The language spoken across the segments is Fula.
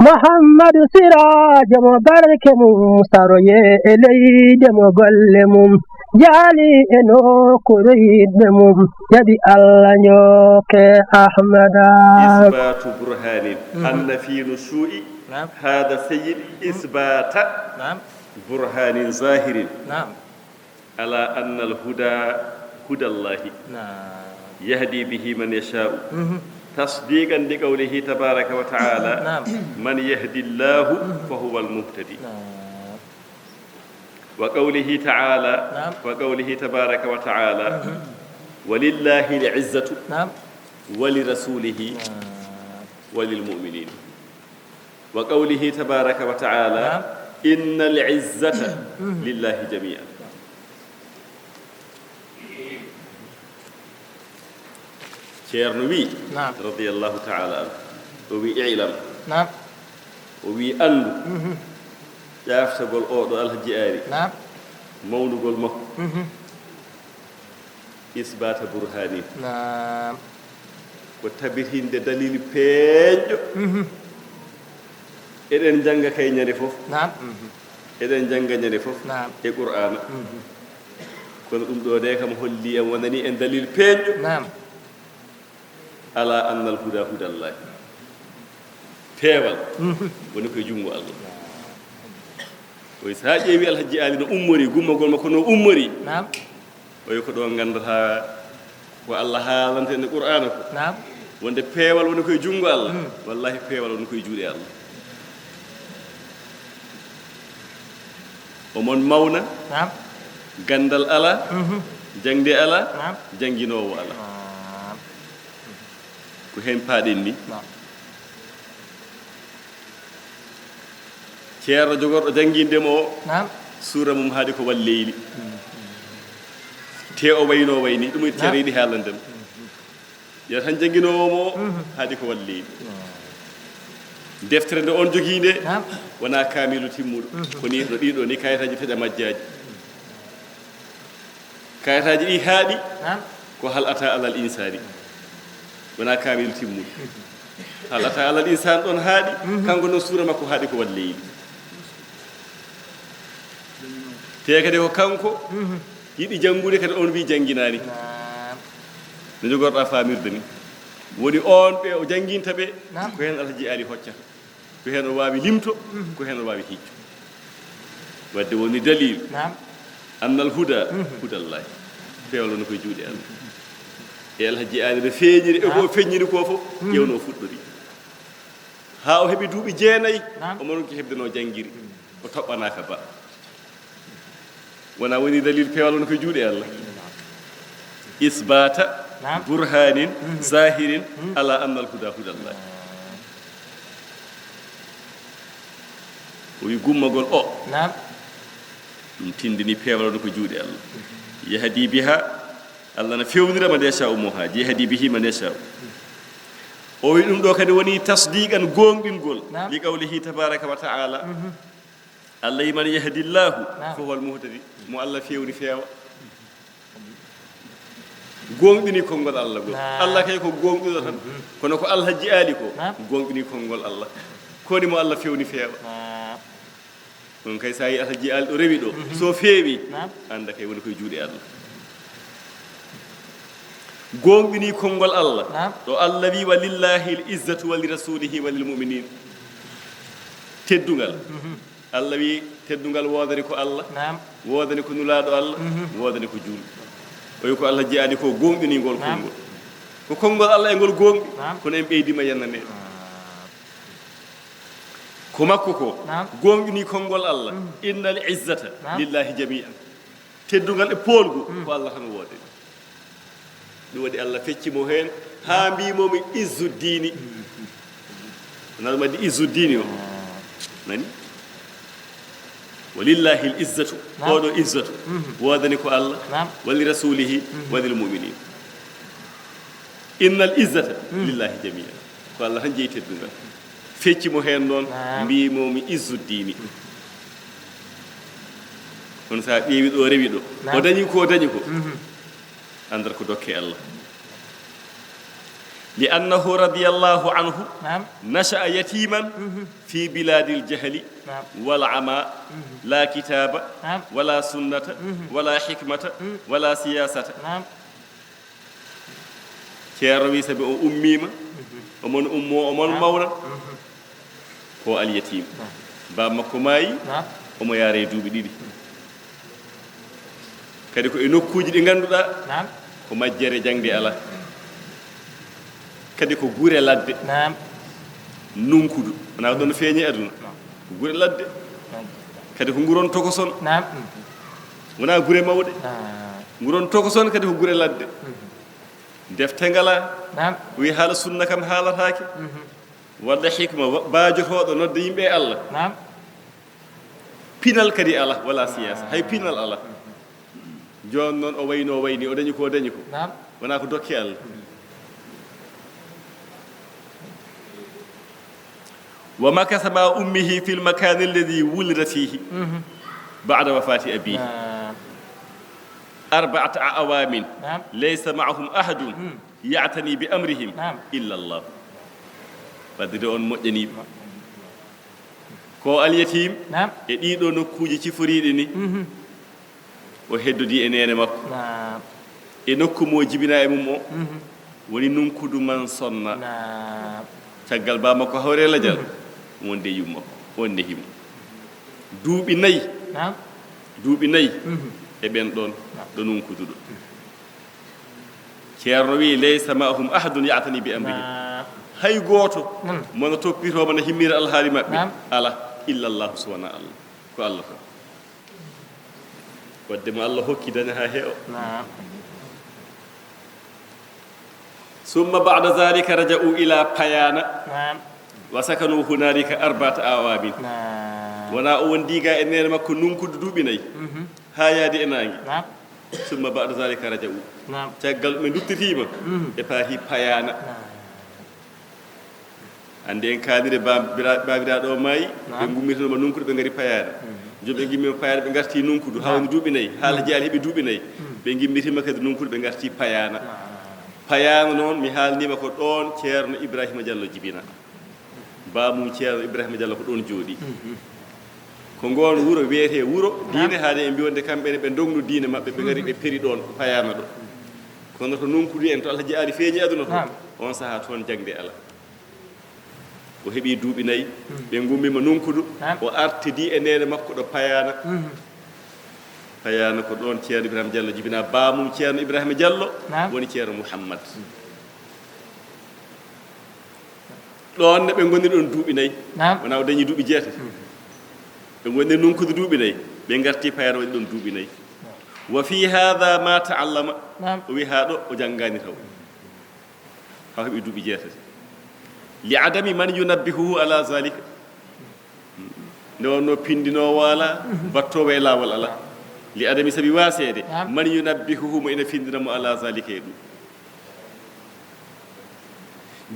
محمد سراج مبارك مستروي إلي دم قلمم جالي إنو كريد مم يدي الله نيوك أحمد إثبات برهان أن في نشوء هذا سيد إثبات برهان ظاهر على أن الهدى هدى الله يهدي به من يشاء تصديقا لقوله تبارك وتعالى من يهدي الله فهو المهتدي وقوله تعالى وقوله تبارك وتعالى ولله العزة ولرسوله وللمؤمنين وقوله تبارك وتعالى إن العزة لله جميعا شيرنوي رضي الله تعالى عنه وبي إعلم وبي أندو يافتقل أوضو الهجئاري مولوغل مكو إثبات برهاني وتبهين دليل بيجو إذن جنغا كي نيري فوف إذن جنغا نيري فوف إي قرآن كون أمدو ديكم هولي ونني إن دليل بيجو على أن الهدى هدى الله تيوال ونكو جمو الله ويساجي بي الحجي آلي أموري قم قول مكونو أموري ويكدو غندها والله هالنت إن القرآن وند بيوال ونكو جمو الله والله بيوال ونكو جودي الله ومن مونا غندل الله جنگدي الله جنگينو الله ko hen paaɗen ni ceerno jogorɗo janngindemo o suura mum haade ko walleyli te o wayno wayni ɗum e ceerno yiɗi haalanden yo tan jannginowomo o haade ko walleyli deftere nde on jogii nde wona kaamilu timmuɗo koni no ɗiɗo ni kayitaji feƴa majjaji kayitaji ɗi haaɗi ko hal ata alal insani wona kaamil timmuɗo halata alal insan ɗon haaɗi kanko noon suura makko haaɗi ko walleydi te kadi ko kanko yiɗi janngude kadi on wi jangginani no jogorɗa famirde ni woni on ɓe o jangginta ɓe ko hen alhaji ali hoccata ko hen o wawi limto ko hen o wawi hicco wadde woni dalil annal huda hudallahi pewlo no koye juuɗe allah e alhaji ali no feeñiri e ko feññiri ko fof ƴewno fuɗɗori ha o heɓi duuɓi 9 omo ronki hebdeno janggiri o toɓɓanaka ba wona woni dalil pewlo no koye juuɗe allah isbata burhanin zahirin ala anna alhuda hudallah o wi gummagol o ɗum tindini pewlo no koye juuɗe allah yahdi biha Allah na fewnira man yasha umuhaji hadi bihi man yasha o wi dum do kadi woni tasdiqan gongingol li qawlihi tabaaraka wa ta'ala Allah man yahdillahu fa huwa al-muhtadi mo Allah fewni fewa gongini kongol Allah go Allah kay ko gongido tan kono ko Allah jiali ko gongini kongol Allah koni mo Allah fewni fewa on kay sayi Allah jiali do rewi do so fewi anda kay woni koy juude Allah gonɓini konngol allah ɗo allah wi walillahi l izzatu wa li rasulihi wa lil muminin teddungal allah wi teddungal woodani ko allah woodani ko nulaaɗo allah woodani ko juulɗo o wi ko allah jeyani ko gonɗiningol konngol ko konngol allah e ngol gonɗi kono en ɓeydima yennane ko makko ko gonɗini konngol allah innal izzata lillahi jami'an teddungal e poolgu ko allah tan woodani ɗum waɗi allah feccimo heen haa mbimomi izzuddini nan waddi izzuddini o nani walillahi l izzatu oɗo izzatu woodani ko allah wali rasulihi walil muminin innal izzata lillahi jamia ko allah tan jeyi teddungal feccimo heen noon mbimomi izzuddini kono sa ƴeewi ɗo rewi ɗo o dañi ko andata ko dokke allah لأنه رضي الله عنه نعم نشأ يتيما في بلاد الجهل نعم والعمى لا كتاب نعم ولا سنة ولا حكمة ولا سياسة نعم كيروي سبي أميما ومن أمو ومن مولا هو اليتيم بام كماي نعم وما ياري دوبي ديدي كادي كو نوكوجي دي غاندودا نعم ko majjere jangde ala kadi ko gure ladde نعم nunkudu wana don feñi aduna ko gure ladde kadi ko nguron tokoson نعم wana gure mawde nguron tokoson kadi ko gure ladde defte ngala نعم wi hala sunna kam halataake wadda hikma baajotodo nodde yimbe Allah نعم pinal kadi ala wala siyasa hay pinal ala jon non o wayno wayni o dañi ko نعم wana ko dokki Allah ومكث مع أمه في المكان الذي ولد فيه بعد وفاة أبيه 4 أعوام نعم ليس معهم أحد يعتني بأمرهم نعم إلا الله فدرون مجني كو اليتيم نعم يديدو نكوجي ci furiidi ni o heddodi e nene makko نعم e nokku mo jibina e mum o woni nunkudu man sonna نعم caggal ba makko hawre la jal wonde yummo wonde himo duubi nayi نعم duubi nayi e ben don do nunkududo ceerno wi laysa ma'hum ahadun ya'tani bi amrihi نعم hay goto mo toppito man himmira alhaali mabbe نعم ala illa allah subhanahu allah ko allah ko wadde mo allah hokki dana ha heo نعم ثم بعد ذلك رجعوا إلى بيانا نعم وسكنوا هنالك 4 أعوام نعم ونا أون ديغا إنير مكو نونكو دوبيناي هايادي إناغي نعم ثم بعد ذلك رجعوا نعم تاغال من دوتتيما إفاهي بيانا ande en kaanire babira do may be gummito ma nunkudo be ngari payana jobe gimmi payana be garti nunkudu hawni duubi nay haala jaali hebi duubi nay be gimmitima kadi nunkudo be garti payana payana non mi haalnima ko don ceerno ibrahima diallo jibina baamu ceerno ibrahima diallo ko don joodi ko ngon wuro wiyete wuro diine haade en biwonde kambe be dongnu diine mabbe be ngari be peri don payana do kono to nunkudu en to Allah jaari feeñi aduna to on saha ton jangde ala o hebi duubi nayi be gummima nunkudu o artidi e nene makko do payana payana ko don ceerno ibrahima diallo jibina baamum ceerno ibrahima diallo woni ceerno muhammad don ne be gondi don duubi nayi wona o dañi duubi jeetati be gondi nunkudu duubi nayi be garti payana woni don duubi nayi wa fi hadha ma ta'allama o wi haado o jangani taw ha hebi duubi jeetati لعدم من ينبهه على ذلك نو بيندينو ولا باتو ولا ولا لعدم سبي واسيده من ينبهه من فيندنا على ذلك يدو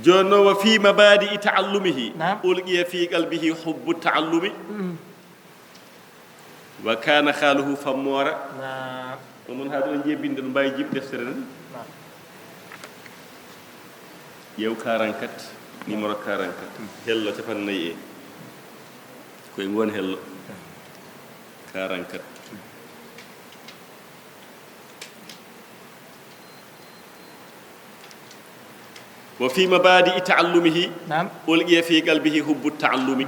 جونو وفي مبادئ تعلمه ألقي في قلبه حب التعلم وكان خاله فمورا ومن هذا نجي بيندن باي جيب دفترن يو كارانكات numéro 44 hello capan nayi e koye ngon hello 44 وفي مبادئ تعلمه ألقي في قلبه حب التعلم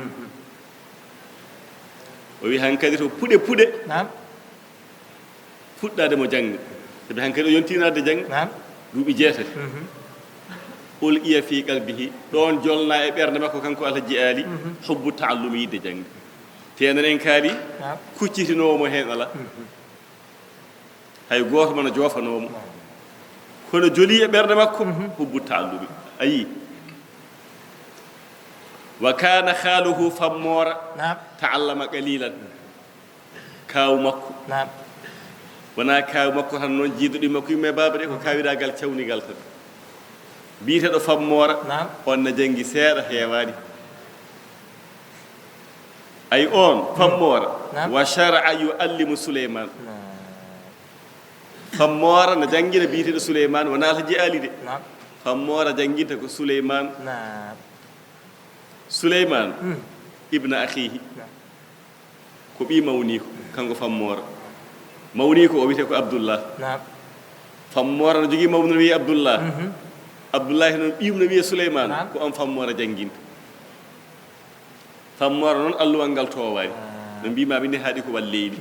وي هانكادي تو بودé بودé fuddade mo jangde sabi hankadi o yontinade jangde duubi jeetati ulqiya fi qalbihi don jolna e berde makko kanko Allah jiali hubbu ta'allumi yidde jangde tenan en kaali kuccitinowo mo hen ala hay goto man jofanomo kono joli e berde makko hubbu ta'allumi ayi wa kana khaluhu famora ta'allama qalilan kaw makko wana kaw makko tan non jidudi makko yimbe babade ko kawiragal cawnigal tan biite do fammora on na jangi seeda heewani ay on fammora wa shar'a yu'allimu suleyman fammora na jangina biite do suleyman wana alhaji ali de fammora janginta ko Suleyman نعم Suleyman ibn akhihi ko bi mawni ko kanko fammora mawni ko o wite ko Abdullah نعم fammora no jogi mawni wi Abdullah Abdullah non biim no wi Suleyman Naam. ko am fammora janginta fammora non alluwal ngal towaani no mbima ɓe ni haadi ko walleydi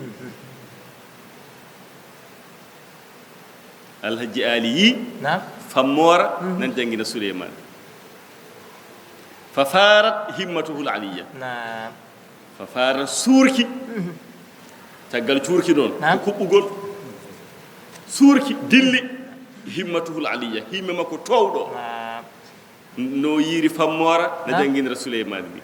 alhaji ali yi نعم fammora nan jangina Suleyman fa farat himmatuhu aliyya نعم fa farat suurki caggal cuurki noon Naam. ko kuɓɓugol suurki dilli himmatuhu aliyya himme makko towɗo نعم no yiiri fammora no Naam. janginira Suleyman ni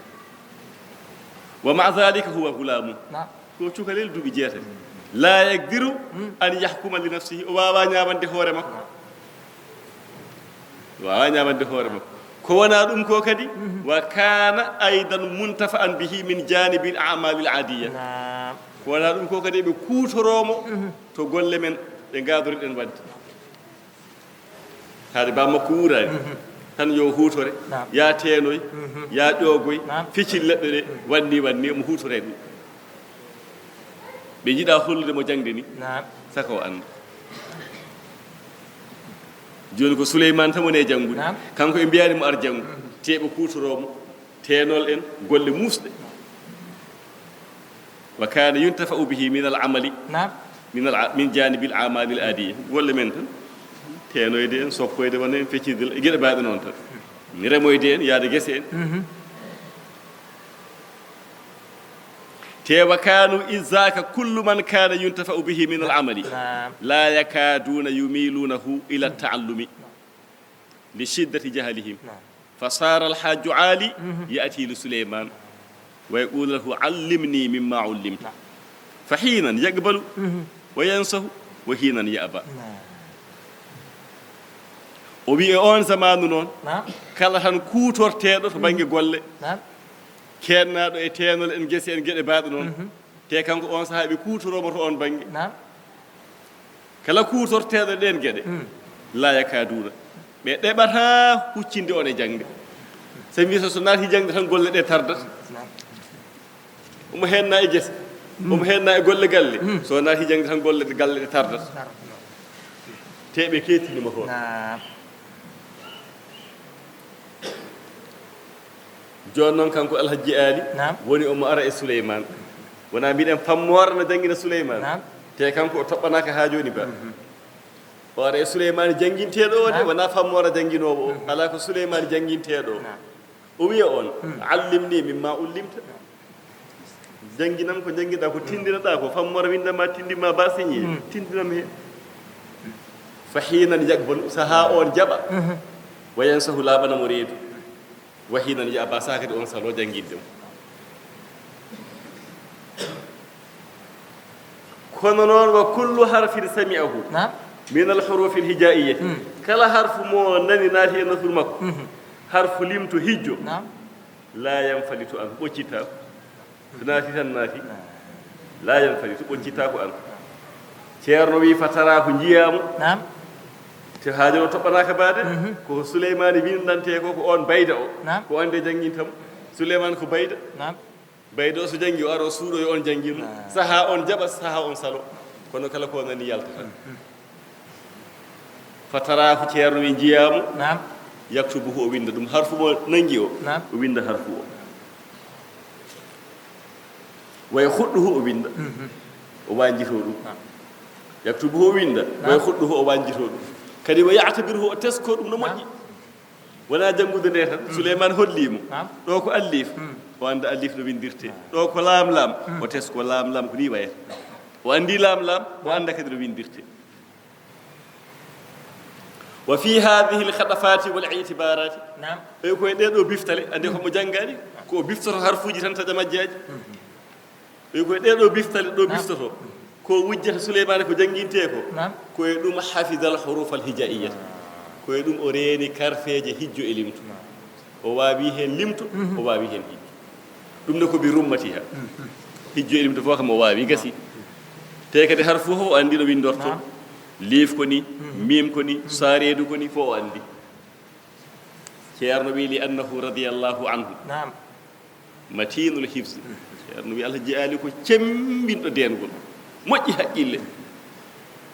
wa ma dhalika huwa gulamu نعم ko cukalel duuɓi jeetati la yaqdiru an yahkuma li nafsihi o wawa ñamande hoore makko wawa ñamande hoore makko ko wona ɗum ko kadi wa kana aidan muntafa'an bihi min janibi al a'mal al adiyya نعم ko wona ɗum ko kadi ɓe kutoromo to golle men ɗe gadoriɗen wadde haade ba makko wurani tan yo hutore Naam. ya teenoy ya ƴogoy Naam. ficil leɗɗe ɗe wanni mo hutore ɗum ɓe jiiɗa hollude mo jangde ni نعم saka o anda joni ko Souleymane tan woni e janngude Naam. kanko e mbiyani mo ar janngu teɓe kutoromo tenol en golle musɗe wa kana yuntafa'u bihi min al amali نعم min janibi al amali al adiyya golle men tan tenoyde en soppoyde wona en feccidel e gueɗe mbaɗe noon tan remoyde en yaade guese en te wa kanu izaka kullu man kana yuntafa'u bihi min al amali نعم لا يكادون يميلونه إلى التعلم لشدة جهلهم نعم فصار الحاج عالي يأتي لسليمان ويقول له علمني مما علمت نعم. فحينا يقبل وينسه وحينا يأبى نعم وبي اون زمان نون نعم kala tan kuutorteeɗo to baŋnge golle نعم keennaaɗo e teenol en gese en geɗe baaɗe noon te kanko on sahaa ɓe kuutoroomo to on baŋnge نعم kala kuutorteeɗo ɗeen geɗe laayaka duuna ɓe ɗeɓataa huccinde on e jangde so mbi so naati jangde tan golle ɗe tardata نعم omo heenna e gese omo heenna e golle galle so naati jangde tan golle ɗe galle ɗe tardata te ɓe keetinima toon نعم jooni noon kanko alhaji ali نعم woni omo ara e Souleymane wona mbiɗen fammoore no jangina Souleymane نعم te kanko o toɓɓanaka ha joni ba o ara e Souleymane janginteɗo o de Naam. wona fammore janguinowo o ala ko Souleymane janguinteɗo نعم o wiya on allimni mimma ullimta janginam ko janguiɗa ko tindinaɗa ko fammore windama tindima ba signé tindinam he fa hinan yakbalu saha on jaɓa wayansahu laaɓanamo reedu wa hinan yaaba sa kadi on salo janguinde mo kono noon wa kullu harfin sami'ahu نعم min alhurufi alhijaiyati kala harfu mo nani naati e nafuru makko harfu limto hijjo نعم la yanfalitu an ɓoccitako so naati tan naati la yanfalitu ɓoccitako an ceerno wi fatara ko jiyamo نعم te haajono toɓɓanaka baade ko Souleymane windante ko on bayda o نعم ko ande janguintamo Souleymane ko bayda نعم baydo o so jangi o aro suuɗo e on janguino saha on jaɓa saha on salo kono kala ko nani yaltata fatara ko ceerno wi jiyamo نعم yaktubuhu o winda ɗum harfu mo nangi o نعم o winda harfu o way huɗɗuhu o winda o wanjito ɗum yaktubuhu o winda way huɗɗuhu o wanjito ɗum kadi wa ya'tabiruhu o tesko ɗum no moƴƴi wona janngude nde tan Souleymane hollimo نعم ɗo ko allif o anda allif no windirte ɗo ko laam o tesko laam ko ni wayata o andi laam o anda kadi no windirte wa fi hadihi alkhadafati wal i'tibarati نعم e koye ɗeɗo biftale ande komo janggani ko biftoto harfuji tan taja majjaji e koye ɗeɗo biftale ɗo biftoto ko wujjata Souleymane ko janguinte ko نعم koye ɗum hafida al huruf al hijaiyata koye ɗum o reeni karfeje hijjo e limtu o waawi hen limtu o waawi hen hijjo ɗum ne ko bi rummatiha hijjo e limtu fof kam o waawi gasi te kadi har fof o andi no windorto liif ko ni mim ko ni sareedu ko ni fof o andi ceerno wi li annahu radiyallahu anhu نعم matinul hifs ceerno wi alhaji ali ko cembinɗo dengol moƴƴi haqqille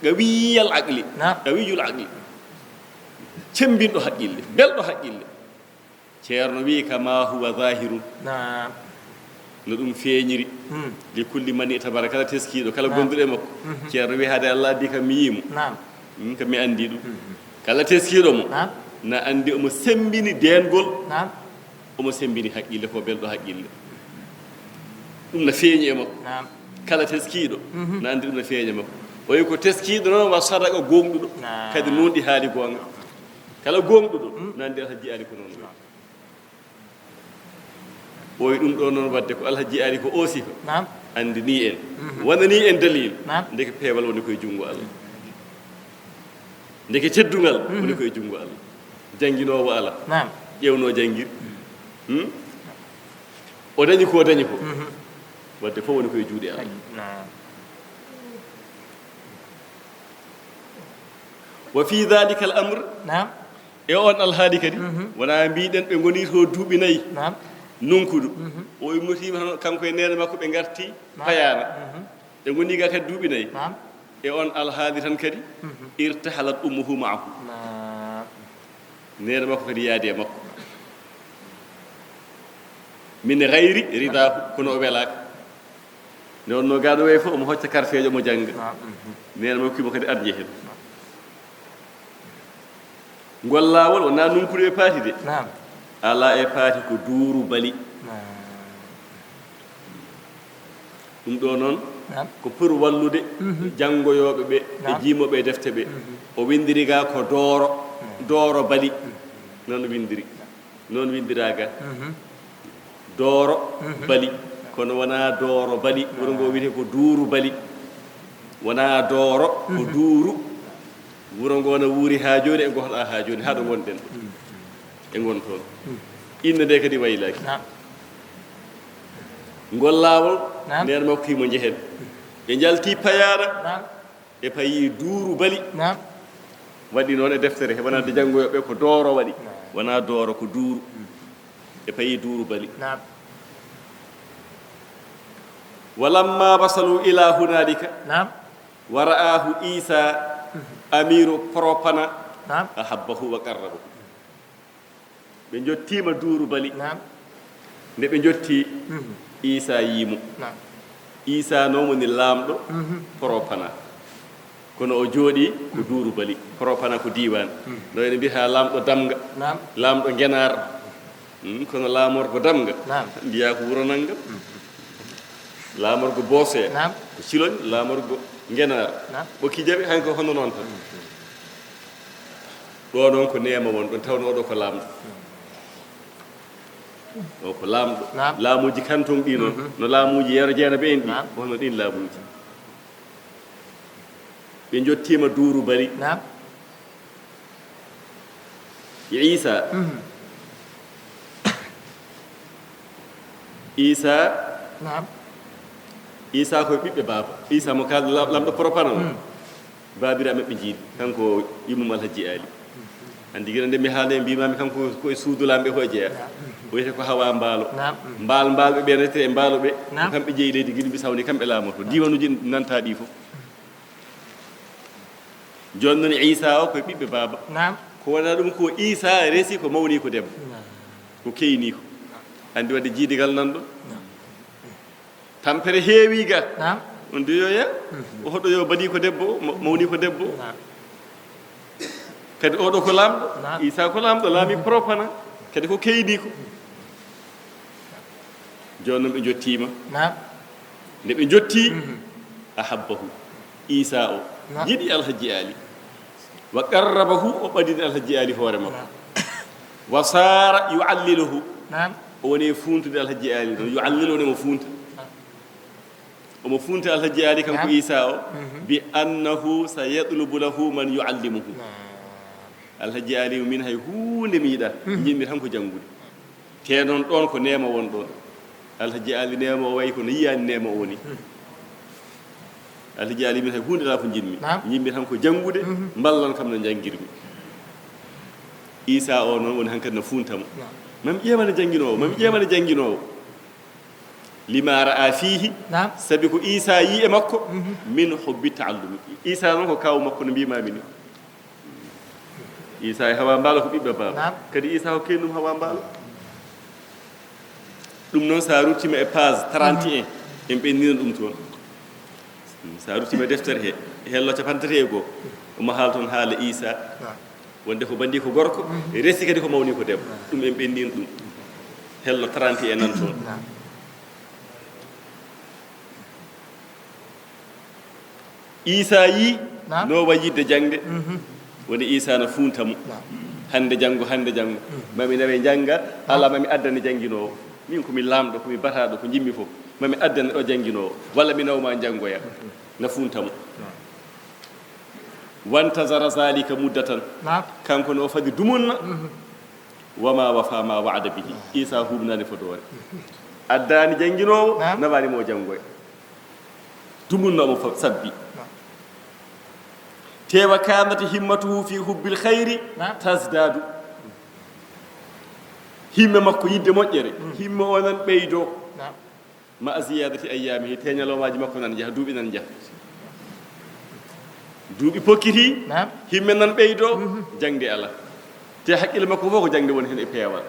gawiyal aqli نعم gawiyul aqli cembinɗo haqqille belɗo haqqille ceerno wi kama huwa zahirun نعم no ɗum feeñiri li kulli mani tabara kala teskiiɗo kala gonduɗo e makko ceerno wi hade allah addi kam mi yiimo نعم kam mi anndi ɗum kala teskiiɗo mo نعم na anndi omo sembini deengol نعم omo sembini haqqille ko belɗo haqqille ɗum no feeñi e makko نعم kala teskiiɗo na anndi ɗum no feeñi e makko o wi ko teskiiɗo noon wa sadaka gonɗuɗo kadi nunɗi haali goonga kala gonɗuɗo na anndi alhaji ali ko noon o wi ɗum ɗo noon wadde ko alhaji ali ko oosi ko نعم anndi ni en wonani en dalil نعم ndeke peewal woni koye junngo allah ndeke teddungal woni koye junngo allah jannginoowo ala نعم ƴewnoo janngir o dañi ko dañi ko wadde fof woni koye juuɗe allah نعم wa fi dhalika al amre نعم e on alhaali kadi wonaa mbiɗen ɓe ngoni to duuɓi nayi نعم nunkudu o immotiima tan kanko e nene makko ɓe ngarti payaana ɓe ngoni ga kadi duuɓi nayi نعم e on alhaali tan kadi irtahalat ummuhu maahu نعم nene makko kadi yaadi e makko min gayri ridahu kono o welaaka nde wonno gaaɗo way fof omo hocca karfeejo omo jannga نعم nene makko kimo kadi arje heen ngol laawol wonaa nunkudu e paati de نعم alaa e paati ko duuru bali نعم ɗum ɗo noon نعم ko pour wallude janngoyooɓe ɓe e jiimoɓe e defte ɓe o windiri ga ko dooro bali noon windiri noon windiraa ga dooro bali kono wonaa dooro bali wuro ngo wiyete ko duuru bali wonaa dooro ko duuru wuro ngo no wuuri haa jooni e ngotoɗaa haa jooni haa ɗo ngonɗen e ngon toon inne nde kadi waylaaki نعم ngol laawol Naam. nden makko himo njehen ɓe njaltii payaara نعم e payii duuru bali نعم waɗi noon e deftere he wonaa de janngoyoɓe ko dooro waɗi wonaa dooro ko duuru e payii duuru bali نعم walamma basalu ila hunalika نعم wa ra'ahu isa amiru propana نعم ahabbahu wa qarrabahu ɓe jottiima duuru bali نعم nde ɓe jottii isa yiimo نعم isa noon woni laamɗo propana kono o jooɗii ko duuru bali propana ko diiwaan no ene mbiyataa laamɗo damga نعم laamɗo ngenaar kono laamorgo damga نعم mbiyaa ko wuro nannga laamorgo boosee نعم ko ciloñ laamorgo ngenaar نعم ɓokki jaɓi han ko hono noon tan ɗo noon ko neema won ɗon tawno oɗo ko laamɗo o ko laamɗo Naam. laamuuji kanton ɗi noon no laamuuji yeero jeena ɓe en ɗi Naam. hono ɗin laamuuji ɓe jottiima duuru bari نعم e isa isa نعم isa koye ɓiɓɓe baaba isa mo kalde lamɗo propana o baabira maɓɓe jiiɗi kanko yummum alhaji ali andi gila nde mi haala e mbimami kanko koye suudulamɓe koye jeeya o wiyete ko hawa mbaalo نعم mbaalɓe ɓe nete e mbaalo ɓe Naam. kamɓe jeeyi leydi guila mbi sawni kamɓe laamoto diwanuji nanta ɗi fof joni noon isa o koye ɓiɓɓe baaba نعم ko wona ɗum ko isa resi ko mawni ko debbo ko keyni ko andi wadde jiidigal nan ɗo tampere heewi ga نعم on diyoya o hoɗo yo baɗi ko debbo o mawni ko debbo نعم kadi oɗo ko laamɗo Naam. isa ko laamɗo laami propana kadi ko keydi ko joni noon ɓe jottima نعم nde ɓe jotti ahabbahu isa o Naam. yiɗi alhaji ali wa qarrabahu o ɓadini alhaji ali hoore makko wa sara yualliluhu نعم o woni funtude alhaji ali noon yuallilu woni mo funta omo funta alhaji ali kanko Naam. isa o bi annahu sa yatlubu lahu man yuallimuhu alhaji ali min hay hunde mi yiɗa jinmi tan ko janngude te noon ɗon ko nema won ɗon alhaji ali nema o wayi kono yiyani nema o woni alhaji ali min hay hunde la ko jinmi Naam. jinmi tan ko janngude mballan kam no janngirmi isa o noon woni hankadi no funtamo mami ƴeemane jannginowo mami ƴeemane jannginowo lima ra'a fihi sabi ko isa yi e makko min hubbi taallumi isa noon ko kaw makko no mbimami ni isa e hawa mbaalo ko ɓiɓɓe baaba kadi isa ko kennum hawa mbaalo ɗum noon sa ruttima e page 31 en ɓenndina ɗum toon sa ruttima e deftere he hello capantati e goo omo haala toon haala isa wonde ko bandi ko gorko resi kadi ko mawni ko debbo ɗum en ɓenndina ɗum hello 31 nan toon isa yi no wayidde jangde woni isa no funtamo hande janngo mami nawe jannga ala mami addani jannginowo min komi laamɗo komi bataɗo ko jimmi fof mami addani ɗo jannginowo walla mi nawma janngoya no funtamo wantazara zalika muddatan kanko no fadi dumunna wama wafa ma wa'ada bihi isa hubnani fodore addani jannginowo nawani mo janngoya dumunna mo sabbi tewa kanat himmatuhu fi hubbil khayri tazdadu himme makko yidde moƴƴere himme o nan ɓeydo ma ziyadati ayyamihi teñalomaji makko nan jaha duuɓi nan jaha duuɓi pokkiti himme nan ɓeydo jangde ala te haqqille makko fof ko jangde woni hen e peewal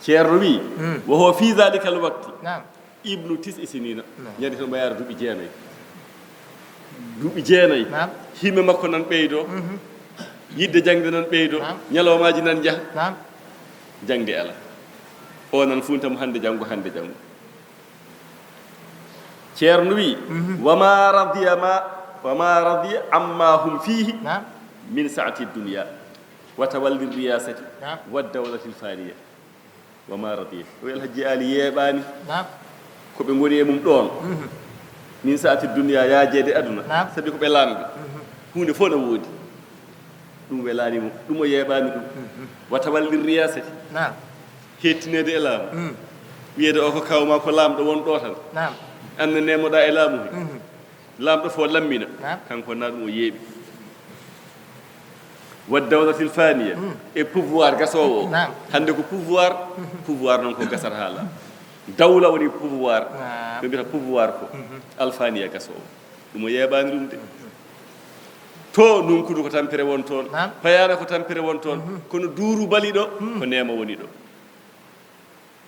ceerno wi woho fi dhalika al waqti ibnu tis sinina ñande toon ɓayara duuɓi jeenayyi duuɓi jeenayyi himme makko nan ɓeydo yidde jangde nan ɓeydo ñalomaji nan jaha jangde ala o nan funtamo hande janngo ceerno wi wama radiya amma hum fihi min saati dunya wa tawalli riyasati wa dawlati lfaniya wama radiya o alhaji ali yeeɓani koɓe goni e mum ɗon min saati dunya yaajede aduna sabi ko ɓe laamɓe hunde fof no woodi ɗum welanimo ɗum o yeeɓani ɗum wa tawalli riyasati hettinede e laamu wiyede o ko kawma ko laamɗo won ɗo tan anne nemoɗa e laamu he laamɗo fo lammina kanko na ɗum o yeeɓi wa dawlatil faniya e pouvoir gasowo o hande ko pouvoir noon ko gasata ha laamu dawla woni pouvoir ɓe mbiyata pouvoir ko alfaniya gasowo ɗum o yeeɓani ɗum de to nunkudu ko tampere won toon payana ko tampere won toon kono duuru bali ɗo ko nema woni ɗo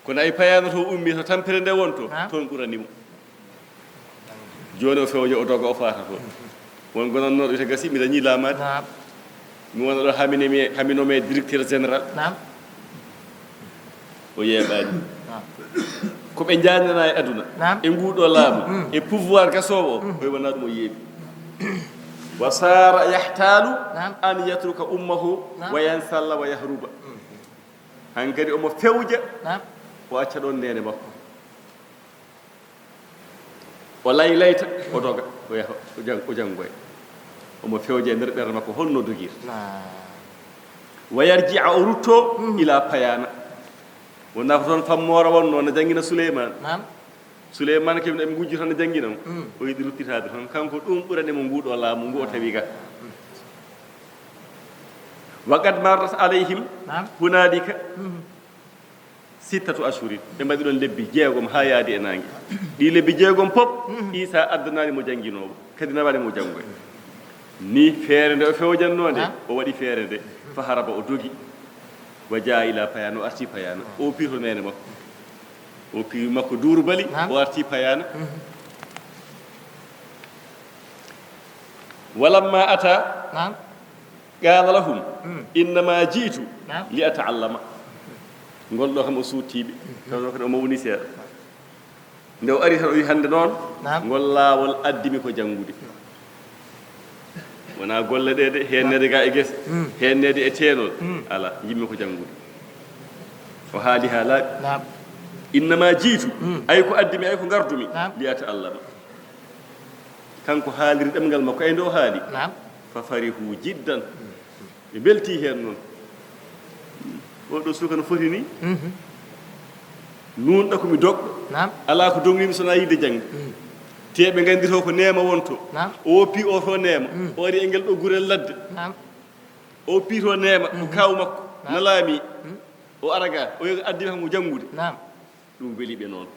kono ay payana to ummi to tampere nde won to toon ɓuranimo joni o fewje o doga o fata toon won gonannoɗo ite gasi mi dañi laamade mi wona ɗo haminome directeur général o yeeɓani ko ɓe jannana e aduna e nguɗo laamu e pouvoir gasowo o koye wona ɗum o yeeɓi wa sara yahtalu an yatruka ummahu wa yansalla wa yahruba hankadi omo fewja o acca ɗon nene makko o layta o doga o yaha o janngoya omo fewja e nder ɓerde makko holno dogirta wa yarjia o rutto ila payana wonna ko toon fammora wonno no janngina souleymane keɓe ɗeɓe gujji tan no jannginamo o yiɗi ruttitade toon kanko ɗum ɓuranimo nguɗo laamu ngu o tawi ga wa qad marrat alayhim hunalika sittatu ashurin ɓe mbaɗi ɗon lebbi jeegom ha yaadi e nangue ɗi lebbi jeegom pop isa addanani mo jannginowo kadi nawani mo janngoya ni feere nde o fewjanno nde o waɗi feere nde fa haraba o dogi wa jaa ila payana o arti payana o pirto nene makko o piri makko duuru bali o arti payana walamma ata qala lahum innama jiitu li ataallama gonɗo kam o suuttiɓe tawno kadi o mawni seeɗa nde o ari tan o wi hande noon ngol laawol addimi ko janngude wona golle ɗe de hennede ga e gese hennede e teenol ala yimmi ko janngude o haali ha laaɓi innama jiitu ay ko addimi ay ko gardumi liyata allah ma kanko haaliri ɗemgal makko ay nde o haali fa farihu jiddan ɓe belti heen noon oɗo suka no foti ni nuunɗa komi doɓɗo ala ko dongnimi sona yidde jangde te ɓe gandito ko nema wonto o woppi o to nema o ari e ngel ɗo gurel ladde o piito neema ko kaw makko nalaami o araga o addi kam mo jangude nam ɗum weli ɓe noon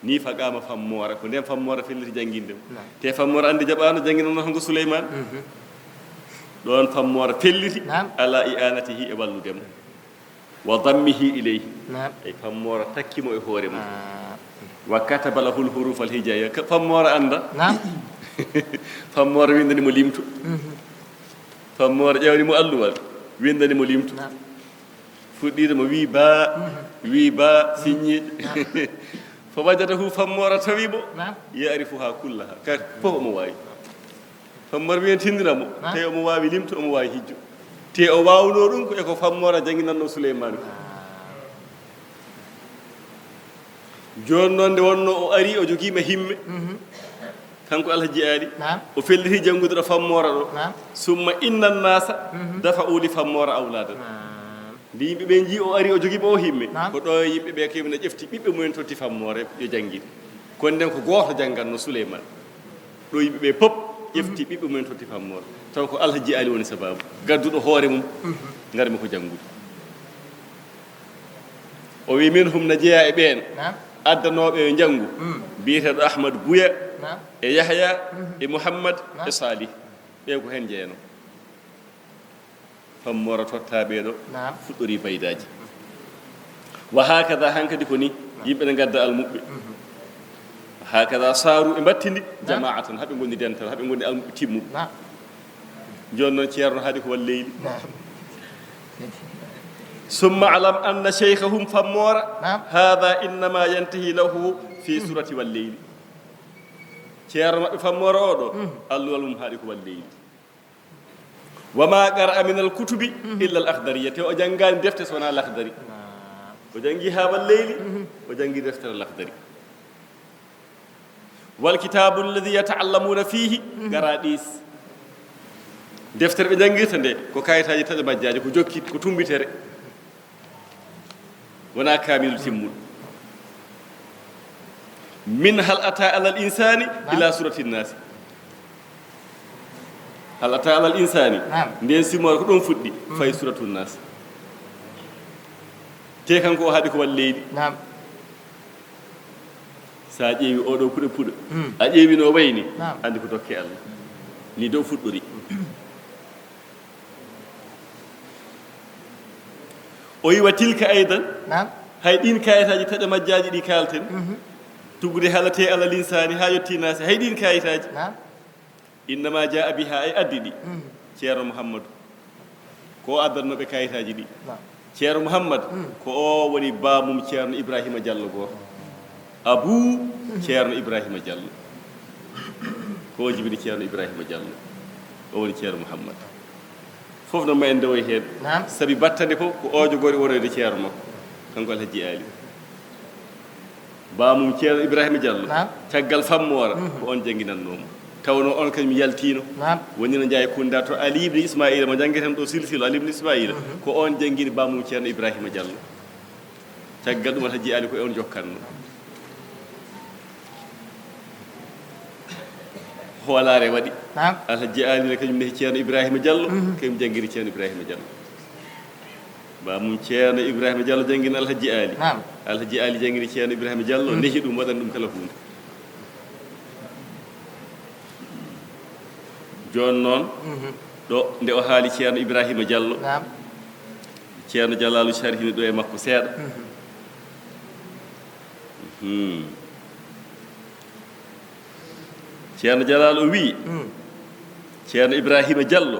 ni faqama fammora ko ndem fammora felliti jangguinde te fammora andi jaɓano jangguinono hanko Souleymane ɗon fammora felliti ala i'anatihi e walludemo wa dammihi ilayhi ay fammora takkimo e hoore mum wa kataba lahul huruf al hijaya fammora anda fammora windani mo limto fammora ƴewni mo alluwal windani mo limto fuɗɗide mo wi ba signé fa wajadahu fammora tawi mo yarifuha kullaha kadi fof omo wawi fammora wiyen tindinamo tawi omo wawi limto omo wawi hijjo te o wawno ɗum ko eko fammora janginanno Souleymane ko joni noon nde wonno o ari o joguima himme kanko Alhaji Ali o felliti jangude ɗo fammora ɗo summa inna nnasa dafa uli fammora awladan ndi yimɓe ɓe jii o ari o jogiiɓe o himme ko ɗo yimɓe ɓe kemne ƴefti ɓiɓɓe mumen totti fammore yo janngide kono nden ko gooto janngatno Souleymane ɗo yimɓe ɓe pop ƴefti ɓiɓɓe mumen totti fammore taw ko Alhaji Ali woni sababu gadduɗo hoore mum ngarmi ko janngude o wi min hum na jeeya e ɓeen addanoɓe yo janngu biyeteɗo Ahmadou Bouya e Yahya e Mouhammad e Salih ɓe ko heen jeyano fammora totta ɓeeɗo fuɗɗori baydaji wa hakada hankadi ko ni yimɓe ne gadda almuɓɓe hakada saaru e battindi jama'atan haɓe gonni dental haɓe gonni almuɓɓe timmuɓe joni noon ceerno haadi ko walleydi summa alam anna cheikhahum fammora hada innama yantahi lahu fi surati walleydi ceerno maɓɓe fammora oɗo alluwal mum haadi ko walleydi wama qara min al kutubi illa al akhdariya te o jangani defte sona al akhdari o jangi ha walleyli o jangi deftere al akhdari wal kitabu alladhi yata'allamuna fihi garadis deftere ɓe jangirta nde ko kayitaji taƴa majjaji ko jokki ko tumbitere wona kamilu timmuɗo min hal ata ala al insani ila surati nnasi hal ata ala al insani nden simore ko ɗon fuɗɗi fayi suratu nnas te kanko o haaɗi ko walleydi sa ƴeewi oɗo puɗo puɗo a ƴeewi no wayni andi ko dokke Allah ni dow fuɗɗori o yiwa tilka aydan hay ɗin kayitaji taƴa majjaji ɗi kalten tugude halate ala linsani ha yetti nasi hay ɗin kayitaji innama jaa biha ay addi ɗi ceerno Mouhammadou ko addannoɓe kayitaji ɗi ceerno Mouhammad ko o woni bamum ceerno Ibrahima Diallo goto abou ceerno Ibrahima Diallo ko jibini ceerno Ibrahima Diallo o woni ceerno Mouhammad fof no ma en ndewoy hen saabi battande fof ko ojo gori wonode ceerno makko kanko Alhaji Ali bamum ceerno Ibrahima Diallo caggal fammora ko on jangguinannomo tawno on kañum yaltino wonino jeeya kunda to Ali ibn Ismaila mo jangueten ɗo silsilo Ali ibn Ismaila ko on janguini bamum ceerno Ibrahima Diallo caggal ɗum Alhaji Ali ko e on jokkanno hoolare waɗi Alhaji Ali ne kañum nehi ceerno Ibrahima Diallo kañum janguiri ceerno Ibrahima Diallo bamum ceerno Ibrahima Diallo janguini Alhaji Ali Alhaji Ali janguiri ceerno Ibrahima Diallo nehi ɗum waɗani ɗum kala hunde joni noon ɗo nde o haali ceerno Ibrahima Diallo ceerno Dialalu sarhini ɗo e makko seeɗa ceerno Dialalu o wi ceerno Ibrahima Diallo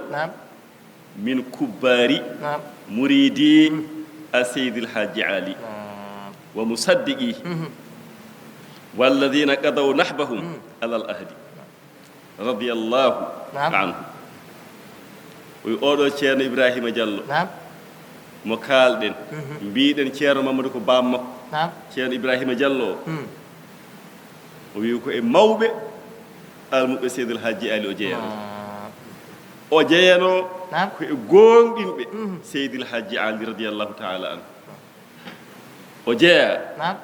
min kubbari muridi a seydil haji Ali wa musaddiqi walladina qadaw nahbahum ala al ahdi radiyallahu anhu oɗo ceerno Ibrahima Diallo mo kalɗen mbiɗen ceerno Mamadou ko bam makko ceerno Ibrahima Diallo o wi ko e mawɓe almuɓe seydil haji Ali o jeyano ko e gonɗinɓe seydil haji Ali radiyallahu taala anhu o jeeya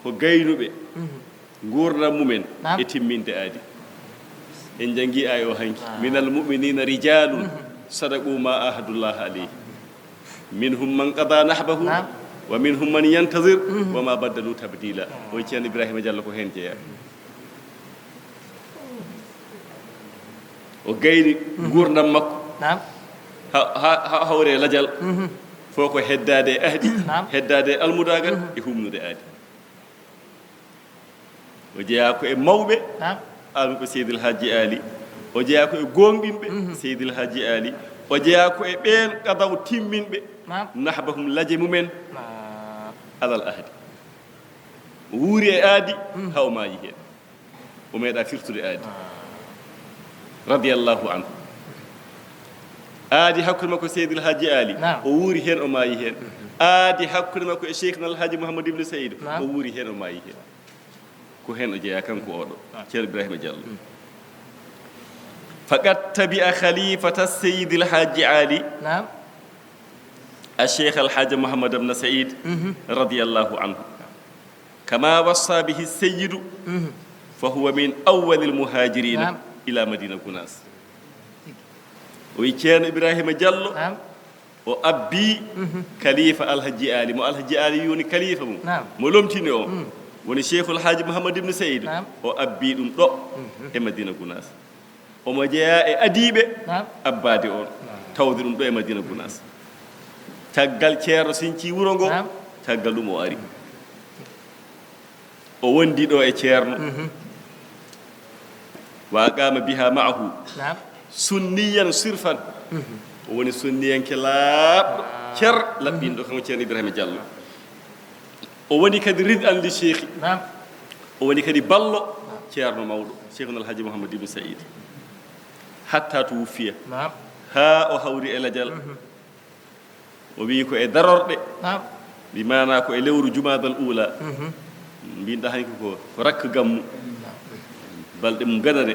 ko gaynuɓe gurdam mumen e timminde aadi en jangi ay o hanki minal mu'minina rijalun صدقوا ما عهد الله عليه منهم من قضى نحبه ومنهم من ينتظر وما بدلوا تبديلا ويتيان إبراهيم جل ko hen jeya o gayni gurdam makko ha hawre lajal foko heddade ahdi heddade almudagal e humnude aadi o jeya ko e mawbe alko seydil haji ali o jeya ko e gonɗinɓe seydil haji ali o jeya ko e ɓen qadaw timminɓe nahbahum laje mumen alal ahdi wuuri e aadi haw maayi hen o meeɗa firtude aadi radiyallahu anhu aadi hakkude makko seydil haji ali o wuuri hen o maayi hen aadi hakkude makko e cheikh nal haji mouhamadou ibne saydou o wuuri hen o maayi hen ko hen o jeeya kanko oɗo ceerno ibrahima diallo faqad tabi'a khalifata seydil haji ali الشيخ الحاج محمد بن سعيد رضي الله عنه كما وصى به السيد فهو من أول المهاجرين إلى مدينة كناس ويكان إبراهيم جلو وأبي خليفة الحاج آلي مو الحاج آلي يوني خليفة ملومتيني وني شيخ الحاج محمد بن سعيد وأبي دم دو مدينة كناس وما جاء أديبه أبادي أون تودي دم دو مدينة كناس taggal ceerno sinci wuro ngo taggal ɗum o ari o wondi ɗo e ceerno wa qama biha ma'ahu sunniyan sirfan o woni sunniyanke laaɓɗo cer laɓɓinɗo kanko ceerno ibrahima diallo o woni kadi rid an li cheikhi o woni kadi ballo ceerno mawɗo cheikhul alhaji mouhamadou ibne saïd hatta to wuffiya ha o hawri e ladial o wi ko e darorɗe mi mana ko e lewru jumadal ula mbinɗa hanki ko rakka gammu balɗe mum ganane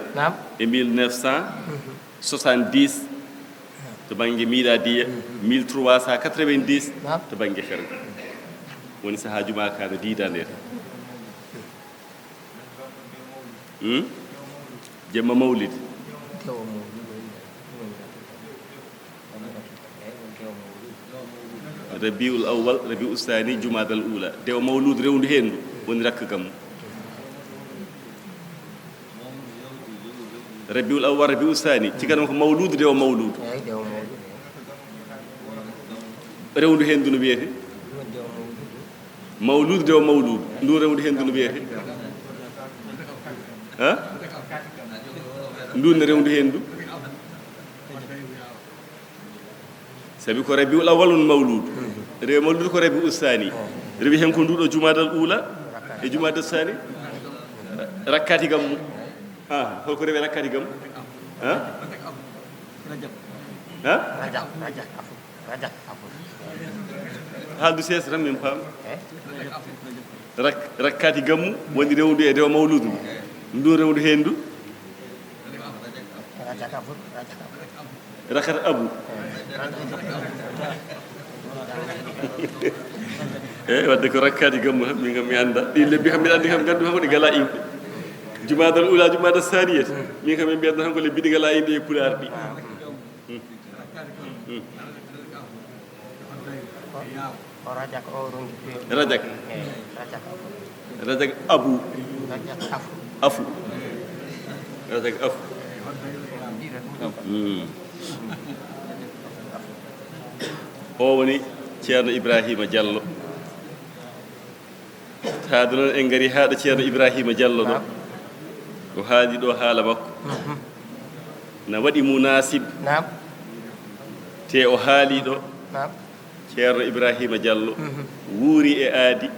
e 1970 to banggue miladiya 1390 to banggue ferga woni saha juma kana didande jemma mawlid rabiul awwal rabiul thani jumadal ula dew mawlud rewndu hendu woni rakka gam rabiul awwal rabiul thani cikanam ko mawlud dew mawlud rewndu hendu no wiyete mawlud dew mawlud ndu rewndu hendu no wiyete ha ndu ne rewndu hendu sabi ko rabiul awwal mawlud rew mawlud ko rabiul thani rewi hen ko nduɗo jumadal ula e jumadal thani rakkati gam holko rewi rakkati gam haaldu seesa tan min paam rakkati gammu woni rewndu e dew mawlud ndu rewndu hendu rakat abu wadde ko rakkati gammu tan min kam mi anda ɗi lebbi kam mbiɗa andi kam gandu tan ko ɗi gala imɓe jumadal ula jumadal saniyat min kam min mbiyatno tan ko lebbi ɗi gala imɓe e pulaar ɗi rajak abu afu rajak afu o woni ceerno ibrahima diallo taade noon en gari haaɗo ceerno ibrahima diallo ɗo o haali ɗo haala makko na waɗi munasib te o haali ɗo ceerno ibrahima diallo wuuri e aadi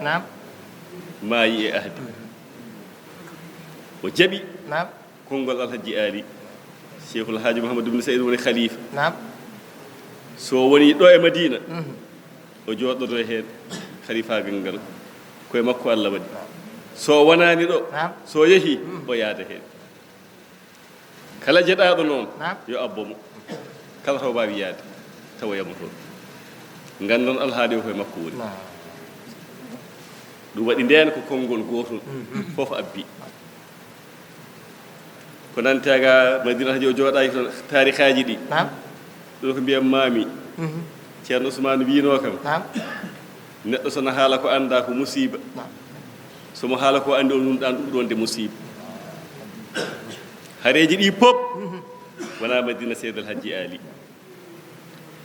maayi e ahdi o jaɓi konngol alhaji ali cheikhul haji mouhamadou ibne saïd woni khalifa so woni ɗo e madina o jooɗoto heen khalifagal ngal koye makko allah waɗi so wonani ɗo so yeehi o yaada heen kala jeɗaɗo noon yo abbomo kala taw mbawi yaade tawoyamo toon gandon alhaali o koye makko woni ɗum waɗi nden ko konngol gotol fof abbi ko nantaga madina haji o jooɗaki toon tarikhaji ɗi ɗo ko mbiyam maami ceerno ousmane wino kam neɗɗo sono haala ko annda ko musiba somo haala ko anndi o numɗan ɗum ɗon de musiba hareji ɗi pop wona madina seydal hajji ali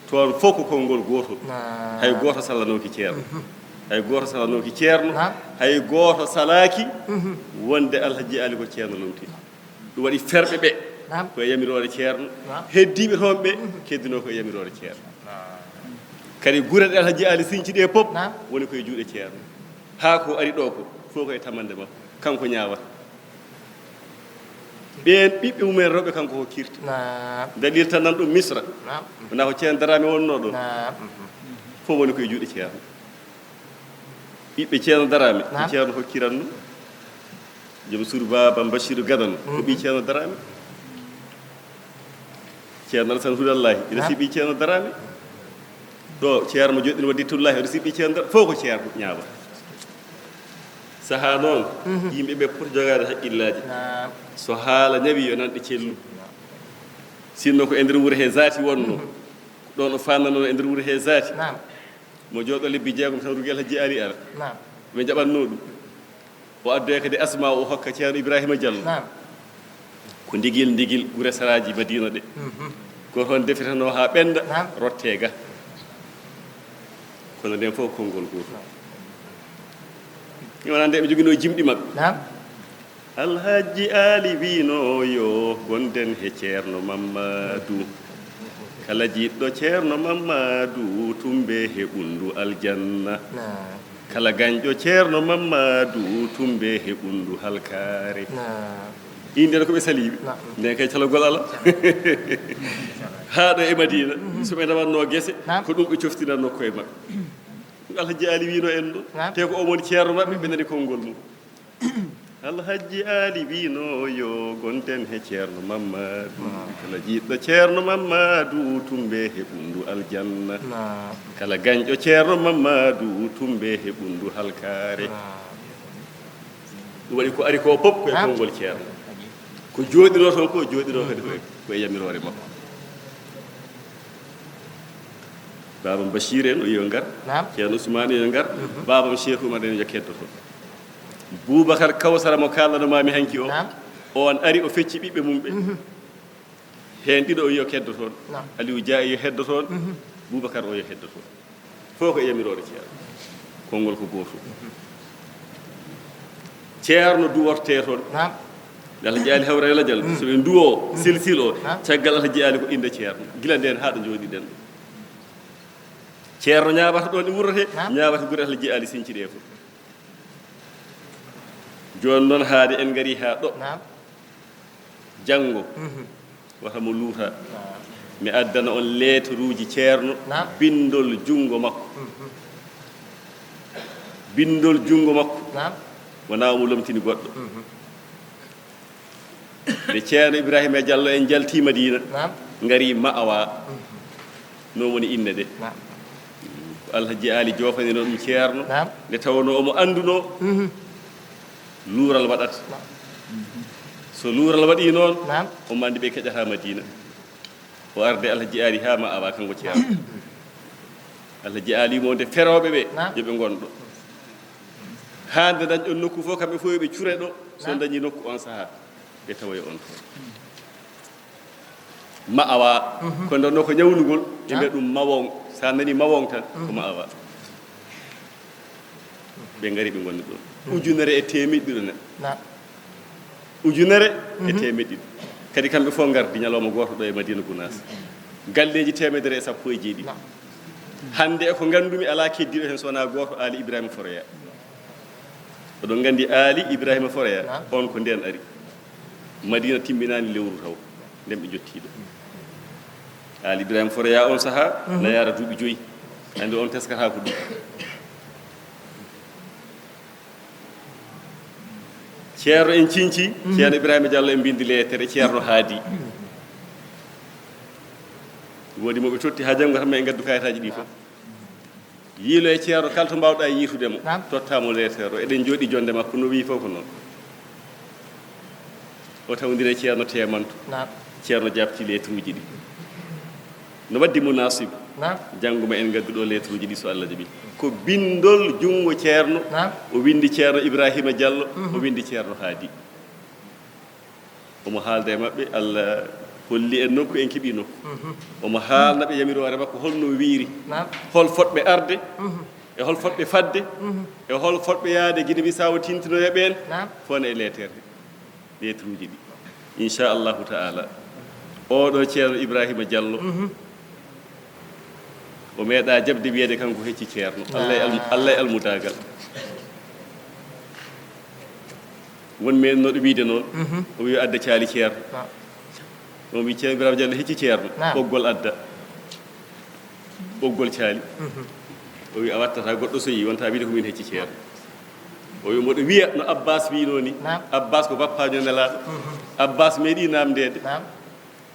toon fof ko konngol gootol hay gooto salanoki ceerno hay gooto salanoki ceerno hay gooto salaaki wonde alhaji ali ko ceerno lomti ɗum waɗi ferɓe ɓe koye yamirore ceerno heddiɓe toon ɓe keddino koye yamirore ceerno kadi gure ɗe alhaji ali siñci ɗe pop woni koye juuɗe ceerno haa ko ari ɗo ko fof koye tamande makko kanko ñaawata ɓen ɓiɓɓe mumen rewɓe kanko ko kirta dalil tan nan ɗum misra wona ko ceerno darame wonno ɗo fof woni koye juuɗe ceerno ɓiɓɓe ceerno darame ko ceerno hokkiranno joom suur baba bachiru gadano ko ɓi ceerno darame ceerno alassane hudallahi ina siɓi ceerno darame ɗo ceerno mo joɗɗini waddi tullahi oɗo siɓi ceerno darame fof ko ceerno ñaawata sahaa noon yimɓe ɓe poti jogaade haqqillaji so haala ñawi yo nanɗe cellu sinno ko e ndeer wuro he zaati wonno ɗon o fannano e ndeer wuro he zaati mo jooɗo lebbi jeegom tan rugi alhaji ali ara ɓe jaɓatno ɗum o addoya kadi asma o hokka ceerno ibrahima diallo ko ndigil gure saraji madina ɗe ko toon defetano haa ɓenda rotte ga kono nden fof konngol goto wona nde ɓe jogino jimɗi maɓɓe alhaji ali wino yo gonden he ceerno mamadou kala jiɗɗo ceerno mamadou tumbe he ɓundu aljanna kala gañƴo ceerno mamadou tumbe he ɓundu halkare inde ko ɓe saliɓe nden kay calogol ala haa ɗo e madina soɓe dawanno guese ko ɗum ɓe coftinanno koye maɓɓe alhaji ali wino en ɗo te ko omoni ceerno maɓɓe ɓe nani konngol mum alhaji ali wino yo gonden he ceerno mamadou kala jiɗɗo ceerno mamadou tumbe he ɓundu aljanna kala gañƴo ceerno mamadou tumbe he ɓundu halkare ɗum waɗi ko ari ko pop koye konngol ceerno ko jooɗino toon ko jooɗino kadi koye yamirore makko babam bachir en o yo ngar ceerno ousmane yo ngar babam cheikh oumar en yo keddoto boubacar kawsara mo kallanamami hanki o on ari o fecci ɓiɓɓe mum ɓe heen ɗiɗo o yo keddo toon aliou dia yo heddo toon boubacar o yo heddo toon fof ko yamirore ceerno konngol ko gooto ceerno duworte toon alhaji ali hawra eladial soɓe duwo silsil o caggal alhaji ali ko inde ceerno gila nden haa ɗo jooɗiɗen ɗo ceerno ñaabata ɗon e wurrote ñaabata gure alhaji ali siñci ɗe fof jooni noon haade en ngari haa ɗo janngo wata mo luuta mi addana on leetaruuji ceerno bindol junngo makko bindol junngo makko wonaa mo lomtini goɗɗo nde ceerno ibrahima diallo en jaltii madina ngari ma'awa non woni inne de ko alhaji ali joofanino ɗum ceerno nde tawno omo annduno luural waɗata so luural waɗi noon omo anndi ɓe keƴata madina o arde alhaji ali haa ma'awa kanko ceerno alhaji ali mo nde ferooɓe ɓe yoɓe ngonɗo haande dañƴon nokku fof kamɓe fof yoɓe cure ɗo so dañi nokku on sahaa ɓe tawoye on toon ma'awa ko ndenno ko ñawnugol ɓe mbiya ɗum mawon sa nani mawon tan ko ma'awa ɓe ngari ɓe ngonni ɗon ujunere e temedɗiɗo neɗɗo ujunere e temedɗiɗo kadi kamɓe fof ngardi ñalawma gooto ɗo e madina gounas galleji 170 hannde e ko ngandumi ala keddiɗo hen sowona gooto ali ibrahima foroya oɗon nganndi ali ibrahima foroya on ko nden ari madina timbinani lewru taw nden ɓe jottiɗo ali ibrahima foroya on saaha na yara duuɓi 5 hannde on teskata ko ɗum ceerno en cinci ceerno ibrahima diallo en bindi lettere ceerno haadi woodi moɓe totti ha janngo tan ma en gaddu kayitaji ɗi fof yiilo e ceerno kala to mbawɗa yiitudemo tottamo lettere o eɗen jooɗi jonde makko no wi fof ko noon o tawdire ceerno temanto ceerno jabti lettre uji ɗi no waddi munasib janguma en gadduɗo lettre uji ɗi so Allah jaɓi ko bindol jungo ceerno o windi ceerno Ibrahima Diallo o windi ceerno Haadi omo haalda e maɓɓe Allah holli en nokku en keeɓi nokku omo haalna ɓe yamirore makko holno wiiri hol fotɓe arde e hol fotɓe fadde e hol fotɓe yaade Guinée Bissau tintinoya ɓen fone e lettre uji ɗi inchallahu taala oɗo ceerno Ibrahima Diallo o meeɗa jabde wiyede kanko hecci ceerno Allah e almudagal won men noɗo wiide noon o wi adda caali ceerno on wi ceerno Ibrahima Diallo hecci ceerno ɓoggol adda ɓoggol caali o wi a wattata goɗɗo so yi wonta wiide ko min hecci ceerno o wi mboɗo wiya no Abbas wino ni Abbas ko bappajo nelaɗo Abbas meeɗi namdede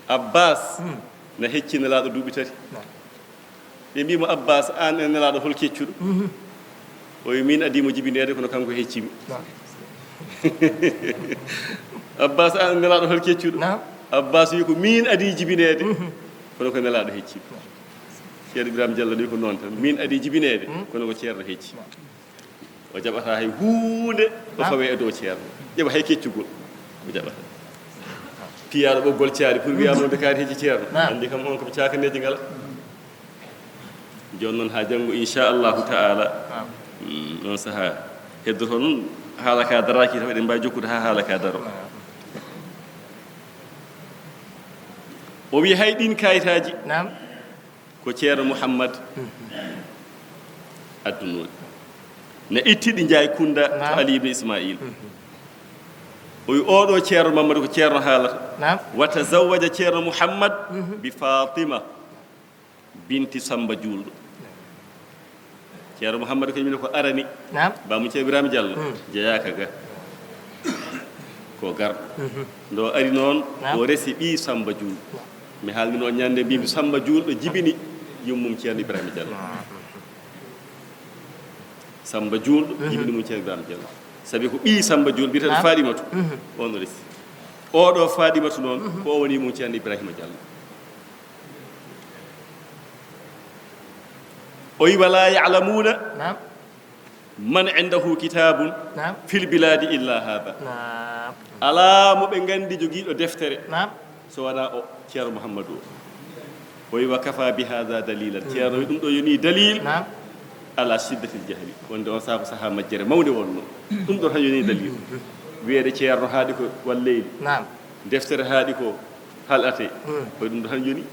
Abbas na hecci nelaɗo duuɓi tati ɓe mbimo Abbas an e nelaɗo hol keccuɗo o wi min adimo jibinede kono kanko heccimi Abbas an nelaɗo hol keccuɗo Abbas wi ko min adi jibinede kono ko nelaɗo hecci ceerno Ibrahima Diallo wi ko noon tan min adi jibinede kono ko ceerno hecci o jaɓata hay hunde o fawe e dow ceerno ƴeɓa hay keccugol o jaɓata piyaɗo ɓoggol caari pour wiyamonde kaari hecci ceerno andi kam on koɓe cakaneji ngala joni noon ha janggo inchallahu taala on saaha heddoto noon haala ka daraki taw eɗen mbawi jokkude ha haala ka daro o wi hay ɗin kayitaji ko ceerno Mouhammad addunoɗi ne ittiɗi jaay kunda to Ali ibn Ismail o wi oɗo ceerno Mamadou ko ceerno haalata wa tazawwaja ceerno Mouhammad bi Fatima binti Samba Julɗo ceerno Mouhammad ko yimine ko arani bamum ceerno Ibrahima Diallo jeyaka ga ko gar ndo ari noon o resi ɓi Samba Julɗo mi haalmino ñande mbimi Samba Julɗo jibini yummum ceerno Ibrahima Diallo Samba Julɗo jibini mum ceerno Ibrahima Diallo sabi ko ɓi Samba Julɗo mbiyeten Fadimatu on o resi oɗo Fadimatu noon ko o woni mum ceerno Ibrahima Diallo o wi wala ya'lamuna man indahu kitabun fil biladi illa hada ala mo ɓe gandi jogiiɗo deftere so wona o ceerno Mouhammadou o wi wa kafa bi hada dalilan ceerno wi ɗum ɗo yoni dalil ala shiddatil jahli wonde on saha ko saha majjere mawde wonno ɗum ɗo tan yoni dalil wiyede ceerno haaɗi ko walleydi deftere haaɗi ko halate koye ɗum ɗo tan yoni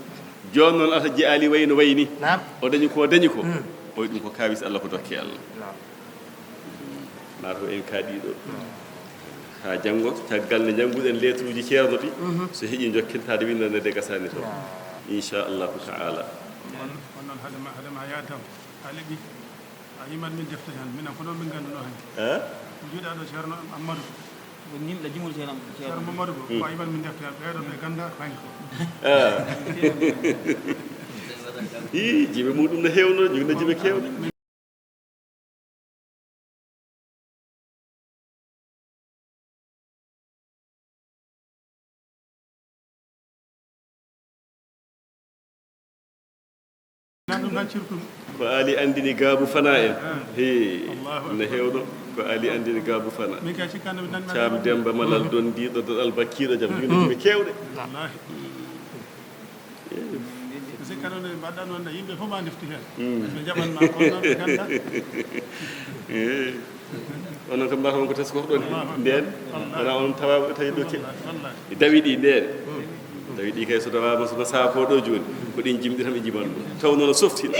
joni noon ata jiyaali wayno wayni o dañi ko o wi ɗum ko kawis Allah ko dokke Allah mataw en kaaɗiɗo ha janggo caggal nde jannguɗen lettre uji ceerno ɗi so heeƴi jokkitade windande de gasani to inchallahu taala on noon haadema yaadam ha leeɓi a yimat min defte tan minen ko noon min ganduɗo hen juuɗaɗo ceerno Amadou nimɗa jimol ceerno Mamadou ko a yimat min defte tan ɓeeɗo ɓe ganda hanko i jibe muɗum no hewno jogino jibe kewɗe ko ali andini gaabu fana en he no hewno ko ali andini gaabu fana cam demba malal don diɗo dodal bakkiɗo jam jogino jibe kewɗe sikkano nde mbaɗɗa noon nde yimɓe fof ma defti hen ɓe jaɓanma ko noon ɓe ganda onon kam mbata on ko tesko ɗon nden wona on tawa tawi ɗo dawi ɗi nden dawi ɗi kay so tawama sono saafo ɗo joni ko ɗin jimɗi tan ɓe jiman ɗum taw noon softina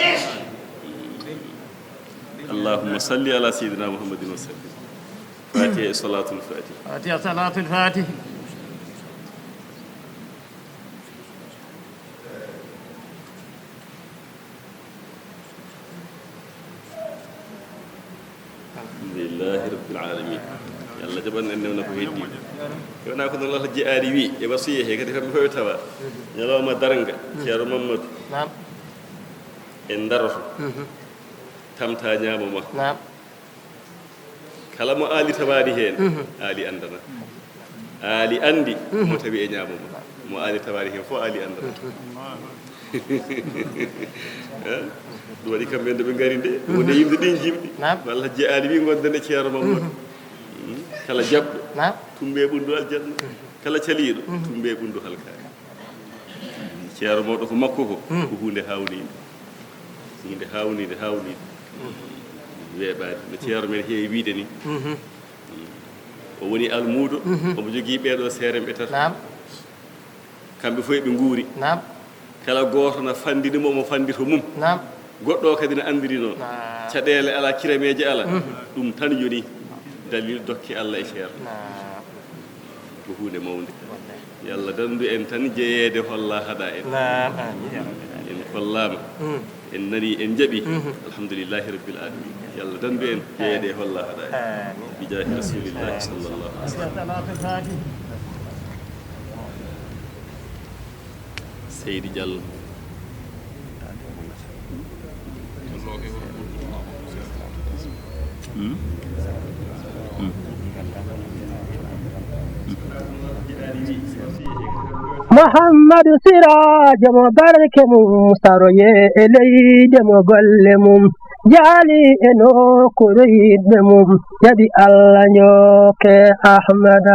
allahumma salli ala sayyidina muhammadin wa sallim fatiha e salatul fatiha fatiha salatul fatiha alhamdulillahi rabbil alamin yalla jaɓan en newna ko heddi wona ko noon Allah jiyaari wi e wasiya he kadi kamɓe fof tawa ñalawma daranga ceerno Mamadou en daroto tamta ñaamo ma kala mo aali tawaani heen aali andana aali andi mo tawi e ñaamo ma mo aali tawaani heen fof aali andana ɗum waɗi kamɓe nde ɓe ngari nde wonde yimɓe ɗin jimɗi walla jeyaani wi gonden e ceero mamadou kala jaɓɗo tumbe ɓundu aljanna kala caliiɗo tumbe ɓundu halkani ceero mawɗo ko makko ko ko hunde hawnide weeɓaade no ceero men heewi wiide ni o woni almuudo omo jogii ɓeeɗo seeren ɓe tata kamɓe fof ɓe nguuri kala gooto no fandinimo omo fandito mum goɗɗo o kadi no anndiri noon caɗeele alaa kirameeje alaa ɗum tan yoni dalil dokke Allah e ceerno ko hunde mawnde yalla dandu en tan jeyeede holla haɗa en en kollaama en nani en jaɓi alhamdulillahi rabbil alamin yalla dandu en jeyeede holla haɗa en bijahi rasulillahi sallallahu alaihi wasallam Seydi Diallo محمد سراج مبارك مستروي إلي دم قلمم جالي إنو كريد مم يدي الله نيوك أحمد